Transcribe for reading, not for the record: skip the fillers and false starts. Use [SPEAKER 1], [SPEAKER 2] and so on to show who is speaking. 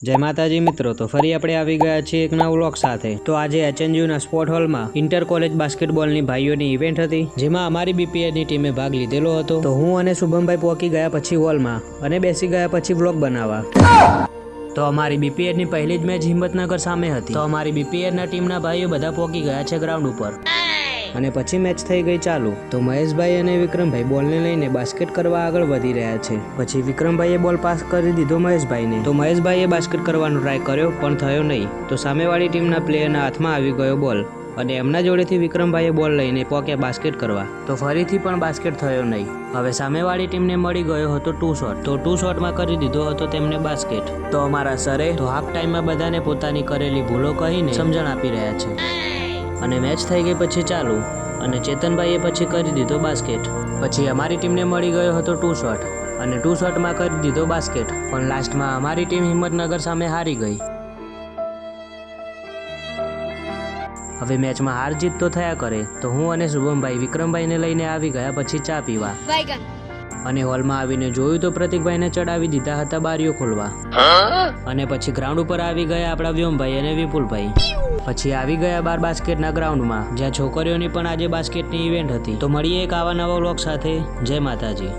[SPEAKER 1] જય માતાજી મિત્રો, તો ફરી આપણે આવી ગયા છીએ એક નવા વ્લોગ સાથે। તો આજે HNU ના સ્પોર્ટ હોલમાં ઇન્ટર કોલેજ બાસ્કેટબોલની ભાઈઓની ઇવેન્ટ હતી, જેમાં અમારી BPA ની ટીમે ભાગ લીધેલો હતો। તો હું અને શુભમભાઈ પહોંચી ગયા પછી હોલમાં અને બેસી ગયા પછી વ્લોગ બનાવવા। તો અમારી BPA ની પહેલી જ મેચ હિંમતનગર સામે હતી। તો અમારી BPA ના ટીમના ભાઈઓ બધા પહોંચી ગયા છે ગ્રાઉન્ડ ઉપર અને પછી મેચ થઈ ગઈ ચાલુ। તો મહેશભાઈ અને વિક્રમભાઈ બોલને લઈને બાસ્કેટ કરવા આગળ વધી રહ્યા છે। પછી વિક્રમભાઈએ બોલ પાસ કરી દીધો મહેશભાઈને। તો મહેશભાઈએ બાસ્કેટ કરવાનો ટ્રાય કર્યો પણ થયો નહીં। તો સામેવાળી ટીમના પ્લેયરના હાથમાં આવી ગયો બોલ અને એમના જોડેથી વિક્રમભાઈએ બોલ લઈને પોક્યા બાસ્કેટ કરવા। તો ફરીથી પણ બાસ્કેટ થયો નહીં। હવે સામેવાળી ટીમને મળી ગયો હતો 2 શોટ। તો 2 શોટમાં કરી દીધો હતો તેમને બાસ્કેટ। તો અમારા સરે તો હાફ ટાઈમમાં બધાને પોતાની કરેલી ભૂલો કહીને સમજણ આપી રહ્યા છે અને મેચ થઈ ગઈ પછી ચાલુ અને ચેતનભાઈએ પછી કરી દીધો બાસ્કેટ। પછી અમારી ટીમને મળી ગયો હતો 2 શોટ અને 2 શોટમાં કરી દીધો બાસ્કેટ, પણ લાસ્ટમાં અમારી ટીમ હિંમતનગર સામે હારી ગઈ। હવે મેચમાં હાર જીત તો થયા કરે, તો હું અને શુભમભાઈ વિક્રમભાઈને લઈને આવી ગયા પછી ચા પીવા અને હોલમાં આવીને જોયું તો પ્રતિકભાઈને ચડાવી દીધા હતા બારીઓ ખોલવા અને પછી ગ્રાઉન્ડ ઉપર આવી ગયા આપણા વ્યોમભાઈ અને વિપુલભાઈ। પછી આવી ગયા બાર બાસ્કેટના ગ્રાઉન્ડમાં, જ્યાં છોકરીઓની પણ આજે બાસ્કેટની ઇવેન્ટ હતી। તો મળીએ એક આવા નવા વ્લોગ સાથે। જય માતાજી।